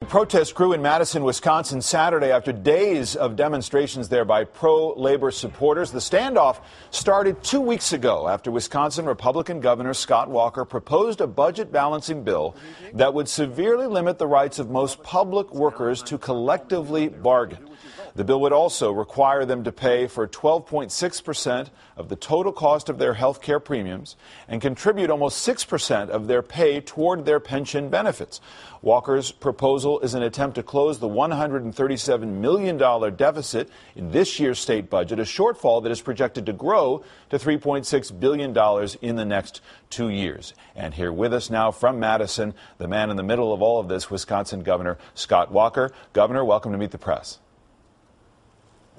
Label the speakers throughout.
Speaker 1: Protests grew in Madison, Wisconsin Saturday after days of demonstrations there by pro-labor supporters. The standoff started 2 weeks ago after Wisconsin Republican Governor Scott Walker proposed a budget balancing bill that would severely limit the rights of most public workers to collectively bargain. The bill would also require them to pay for 12.6% of the total cost of their health care premiums and contribute almost 6% of their pay toward their pension benefits. Walker's proposal is an attempt to close the $137 million deficit in this year's state budget, a shortfall that is projected to grow to $3.6 billion in the next 2 years. And here with us now from Madison, the man in the middle of all of this, Wisconsin Governor Scott Walker. Governor, welcome to Meet the Press.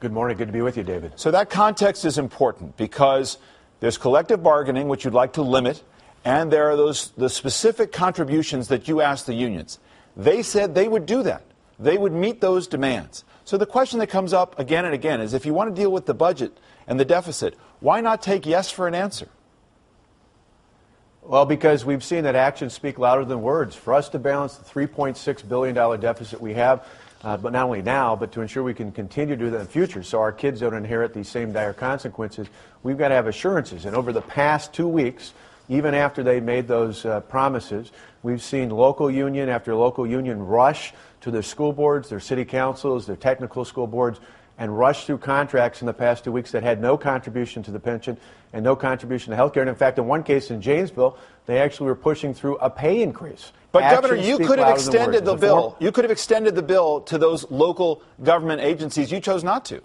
Speaker 2: Good morning. Good to be with you, David.
Speaker 1: So that context is important because there's collective bargaining, which you'd like to limit, and there are the specific contributions that you asked the unions. They said they would do that. They would meet those demands. So the question that comes up again and again is if you want to deal with the budget and the deficit, why not take yes for an answer?
Speaker 2: Well, because we've seen that actions speak louder than words. For us to balance the $3.6 billion deficit we have, but not only now, but to ensure we can continue to do that in the future so our kids don't inherit these same dire consequences, we've got to have assurances. And over the past 2 weeks, even after they made those promises, we've seen local union after local union rush to their school boards, their city councils, their technical school boards, and rush through contracts in the past 2 weeks that had no contribution to the pension and no contribution to health care. And in fact, in one case in Janesville, they actually were pushing through a pay increase.
Speaker 1: But Governor, you could have extended the bill. You could have extended the bill to those local government agencies. You chose not to.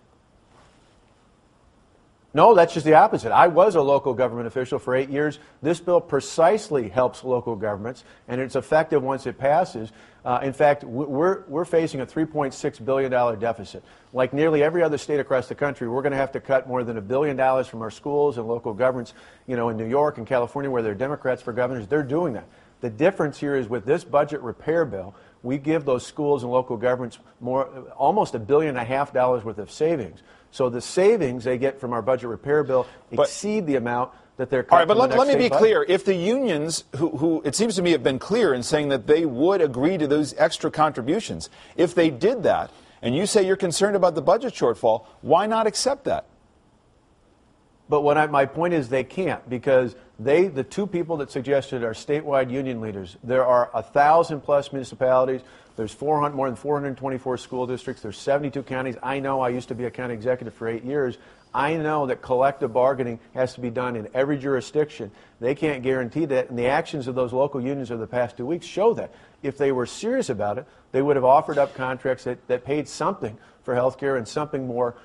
Speaker 2: No, that's just the opposite. I was a local government official for 8 years. This bill precisely helps local governments, and it's effective once it passes. In fact, we're facing a $3.6 billion deficit. Like nearly every other state across the country, we're going to have to cut more than $1 billion from our schools and local governments. You know, in New York and California, where there are Democrats for governors, they're doing that. The difference here is with this budget repair bill, we give those schools and local governments almost $1.5 billion worth of savings. So the savings they get from our budget repair bill exceed the amount that they're cutting.
Speaker 1: All right, but let me be clear. If the unions, who it seems to me have been clear in saying that they would agree to those extra contributions, if they did that, and you say you're concerned about the budget shortfall, why not accept that?
Speaker 2: But my point is they can't, because the two people that suggested are statewide union leaders. There are 1,000+ municipalities. There's more than 424 school districts. There's 72 counties. I know, I used to be a county executive for 8 years. I know that collective bargaining has to be done in every jurisdiction. They can't guarantee that, and the actions of those local unions over the past 2 weeks show that. If they were serious about it, they would have offered up contracts that paid something for health care and something more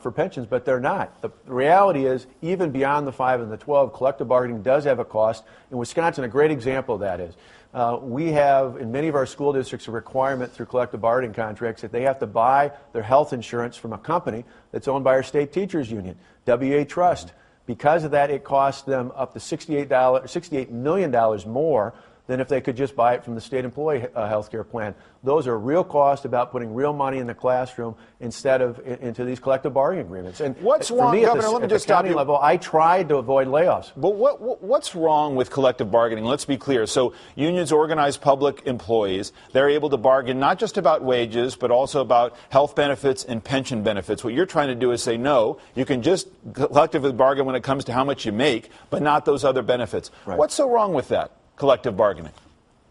Speaker 2: for pensions, but they're not. The reality is, even beyond the 5 and the 12, collective bargaining does have a cost. In Wisconsin, a great example of that is we have, in many of our school districts, a requirement through collective bargaining contracts that they have to buy their health insurance from a company that's owned by our state teachers union, WA Trust. Because of that, it costs them up to $68 million more than if they could just buy it from the state employee health care plan. Those are real costs about putting real money in the classroom instead of into these collective bargaining agreements. And
Speaker 1: what's wrong,
Speaker 2: for me,
Speaker 1: Governor, let me just stop you.
Speaker 2: Level, I tried to avoid layoffs.
Speaker 1: But what's wrong with collective bargaining? Let's be clear. So unions organize public employees. They're able to bargain not just about wages, but also about health benefits and pension benefits. What you're trying to do is say, no, you can just collectively bargain when it comes to how much you make, but not those other benefits. Right. What's so wrong with that? Collective bargaining?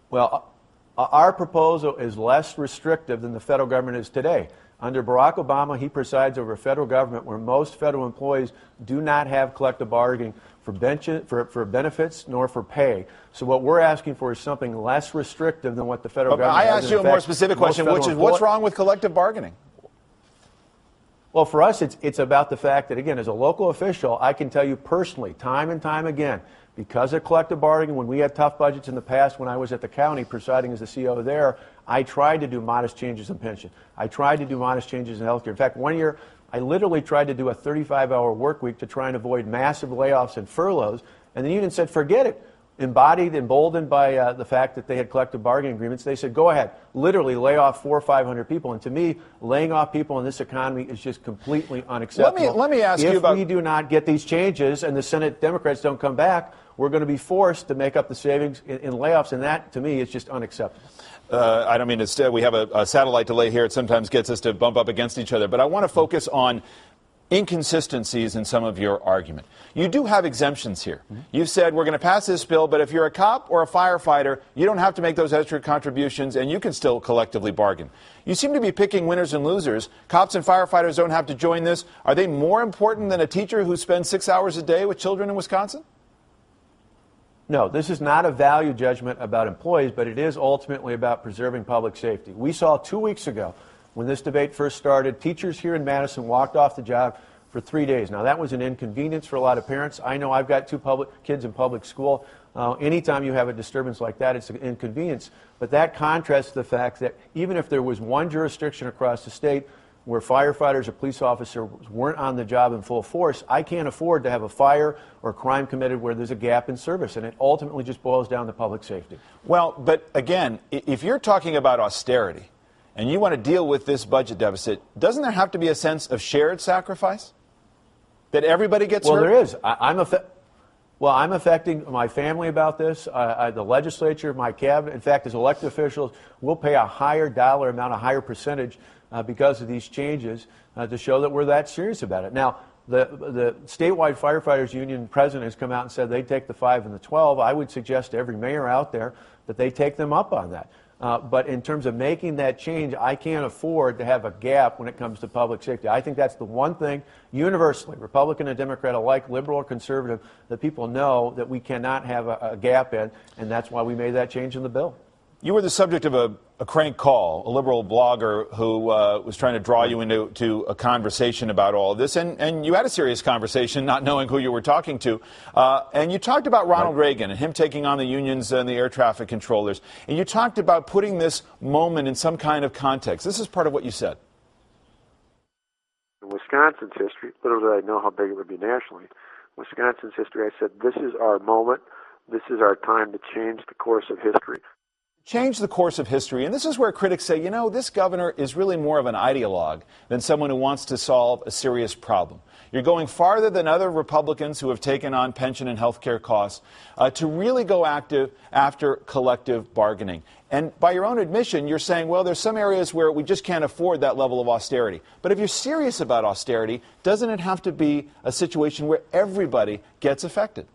Speaker 2: Well, our proposal is less restrictive than the federal government is today. Under Barack Obama, he presides over a federal government where most federal employees do not have collective bargaining for benefits nor for pay. So what we're asking for is something less restrictive than what the federal government has.
Speaker 1: I asked you a more specific question, which is what's wrong with collective bargaining?
Speaker 2: Well, for us, it's about the fact that, again, as a local official, I can tell you personally, time and time again, because of collective bargaining, when we had tough budgets in the past, when I was at the county presiding as the CEO there, I tried to do modest changes in pension. I tried to do modest changes in health care. In fact, 1 year, I literally tried to do a 35-hour work week to try and avoid massive layoffs and furloughs, and the union said, forget it. Emboldened by the fact that they had collective bargaining agreements, they said, go ahead, literally lay off 400 or 500 people. And to me, laying off people in this economy is just completely unacceptable.
Speaker 1: Let me ask you about...
Speaker 2: If we do not get these changes and the Senate Democrats don't come back, we're going to be forced to make up the savings in layoffs, and that, to me, is just unacceptable.
Speaker 1: I don't mean to, we have a satellite delay here. It sometimes gets us to bump up against each other. But I want to focus on inconsistencies in some of your argument. You do have exemptions here. You've said we're going to pass this bill, but if you're a cop or a firefighter, you don't have to make those extra contributions and you can still collectively bargain. You seem to be picking winners and losers. Cops and firefighters don't have to join this. Are they more important than a teacher who spends 6 hours a day with children in Wisconsin?
Speaker 2: No, this is not a value judgment about employees, but it is ultimately about preserving public safety. We saw 2 weeks ago, when this debate first started, teachers here in Madison walked off the job for 3 days. Now, that was an inconvenience for a lot of parents. I know I've got 2 kids in public school. Anytime you have a disturbance like that, it's an inconvenience. But that contrasts the fact that even if there was one jurisdiction across the state where firefighters or police officers weren't on the job in full force, I can't afford to have a fire or crime committed where there's a gap in service, and it ultimately just boils down to public safety.
Speaker 1: Well, but again, if you're talking about austerity and you want to deal with this budget deficit, doesn't there have to be a sense of shared sacrifice? That everybody gets hurt?
Speaker 2: Well, there is. I'm affecting my family about this, the legislature, my cabinet. In fact, as elected officials, we'll pay a higher dollar amount, a higher percentage because of these changes to show that we're that serious about it. Now, the statewide firefighters union president has come out and said they'd take the 5 and the 12. I would suggest to every mayor out there that they take them up on that. But in terms of making that change, I can't afford to have a gap when it comes to public safety. I think that's the one thing universally, Republican and Democrat alike, liberal or conservative, that people know that we cannot have a gap in, and that's why we made that change in the bill.
Speaker 1: You were the subject of a crank call, a liberal blogger who was trying to draw you into a conversation about all of this, and you had a serious conversation, not knowing who you were talking to, and you talked about Ronald Reagan and him taking on the unions and the air traffic controllers, and you talked about putting this moment in some kind of context. This is part of what you said.
Speaker 3: In Wisconsin's history, little did I know how big it would be nationally, Wisconsin's history, I said, this is our moment, this is our time to change the course of history.
Speaker 1: Change the course of history. And this is where critics say, you know, this governor is really more of an ideologue than someone who wants to solve a serious problem. You're going farther than other Republicans who have taken on pension and health care costs to really go after collective bargaining. And by your own admission, you're saying, well, there's some areas where we just can't afford that level of austerity. But if you're serious about austerity, doesn't it have to be a situation where everybody gets affected?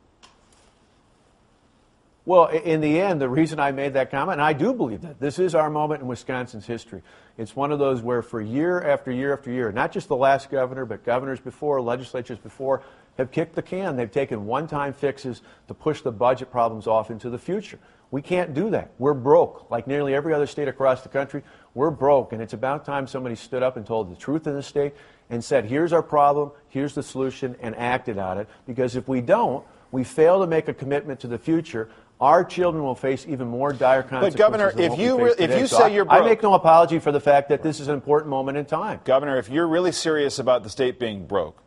Speaker 2: Well, in the end, the reason I made that comment, and I do believe that, this is our moment in Wisconsin's history. It's one of those where for year after year after year, not just the last governor, but governors before, legislatures before, have kicked the can. They've taken one-time fixes to push the budget problems off into the future. We can't do that. We're broke. Like nearly every other state across the country, we're broke. And it's about time somebody stood up and told the truth in the state and said, here's our problem, here's the solution, and acted on it. Because if we don't, we fail to make a commitment to the future, our children will face even more dire consequences.
Speaker 1: But, Governor, if you say you're broke,
Speaker 2: I make no apology for the fact that this is an important moment in time.
Speaker 1: Governor, if you're really serious about the state being broke,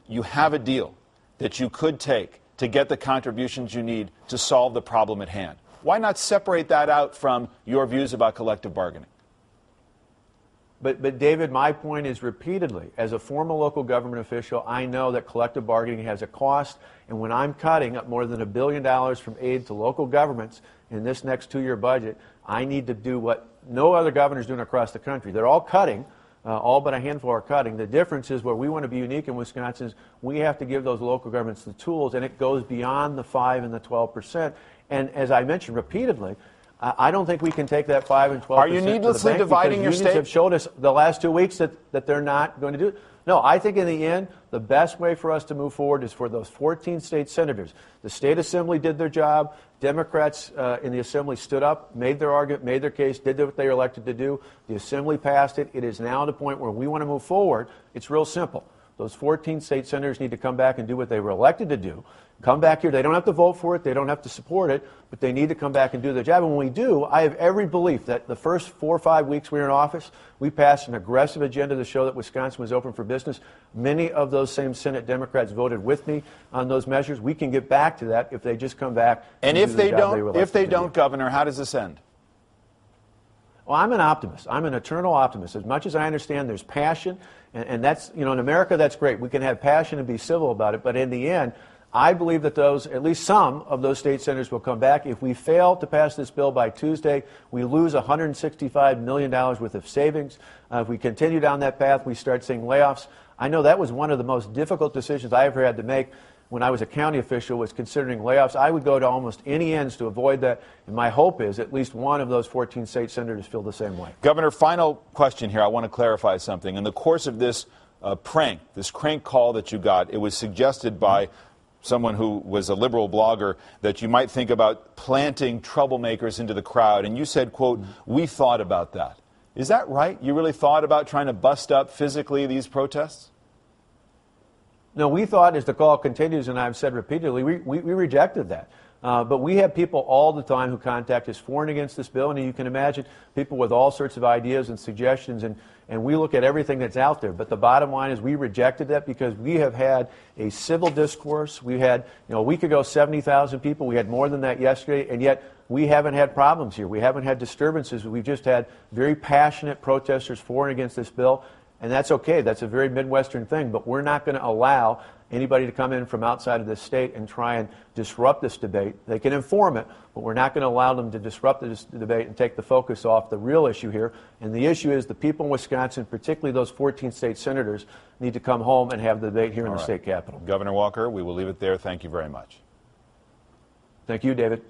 Speaker 1: you have a deal that you could take to get the contributions you need to solve the problem at hand. Why not separate that out from your views about collective bargaining?
Speaker 2: But David, my point is repeatedly, as a former local government official, I know that collective bargaining has a cost, and when I'm cutting up more than $1 billion from aid to local governments in this next 2-year budget, I need to do what no other governor is doing across the country. They're all cutting, all but a handful are cutting. The difference is where we want to be unique in Wisconsin is we have to give those local governments the tools, and it goes beyond the 5 and the 12%. And as I mentioned repeatedly, I don't think we can take that 5 and 12%.
Speaker 1: Are you needlessly dividing your state?
Speaker 2: Unions have showed us the last 2 weeks that they're not going to do it. No, I think in the end, the best way for us to move forward is for those 14 state senators. The state assembly did their job. Democrats in the assembly stood up, made their argument, made their case, did what they were elected to do. The assembly passed it. It is now at a point where we want to move forward. It's real simple. Those 14 state senators need to come back and do what they were elected to do. Come back here. They don't have to vote for it. They don't have to support it. But they need to come back and do their job. And when we do, I have every belief that the first 4 or 5 weeks we were in office, we passed an aggressive agenda to show that Wisconsin was open for business. Many of those same Senate Democrats voted with me on those measures. We can get back to that if they just come back.
Speaker 1: And if they don't, Governor, how does this end?
Speaker 2: Well, I'm an optimist. I'm an eternal optimist. As much as I understand there's passion, and that's, in America, that's great. We can have passion and be civil about it. But in the end, I believe that at least some of those state senators will come back. If we fail to pass this bill by Tuesday, we lose $165 million worth of savings. If we continue down that path, we start seeing layoffs. I know that was one of the most difficult decisions I ever had to make when I was a county official, was considering layoffs. I would go to almost any ends to avoid that, and my hope is at least one of those 14 state senators feel the same way.
Speaker 1: Governor, final question here. I want to clarify something. In the course of this this crank call that you got, it was suggested by someone who was a liberal blogger that you might think about planting troublemakers into the crowd, and you said, quote, "We thought about that." Is that right? You really thought about trying to bust up physically these protests?
Speaker 2: No, we thought, as the call continues, and I've said repeatedly, we rejected that. But we have people all the time who contact us for and against this bill, and you can imagine people with all sorts of ideas and suggestions, and we look at everything that's out there. But the bottom line is we rejected that because we have had a civil discourse. We had, a week ago, 70,000 people. We had more than that yesterday, and yet we haven't had problems here. We haven't had disturbances. We've just had very passionate protesters for and against this bill. And that's okay. That's a very Midwestern thing. But we're not going to allow anybody to come in from outside of this state and try and disrupt this debate. They can inform it, but we're not going to allow them to disrupt this debate and take the focus off the real issue here. And the issue is the people in Wisconsin, particularly those 14 state senators, need to come home and have the debate here in the state capitol.
Speaker 1: Governor Walker, we will leave it there. Thank you very much.
Speaker 2: Thank you, David.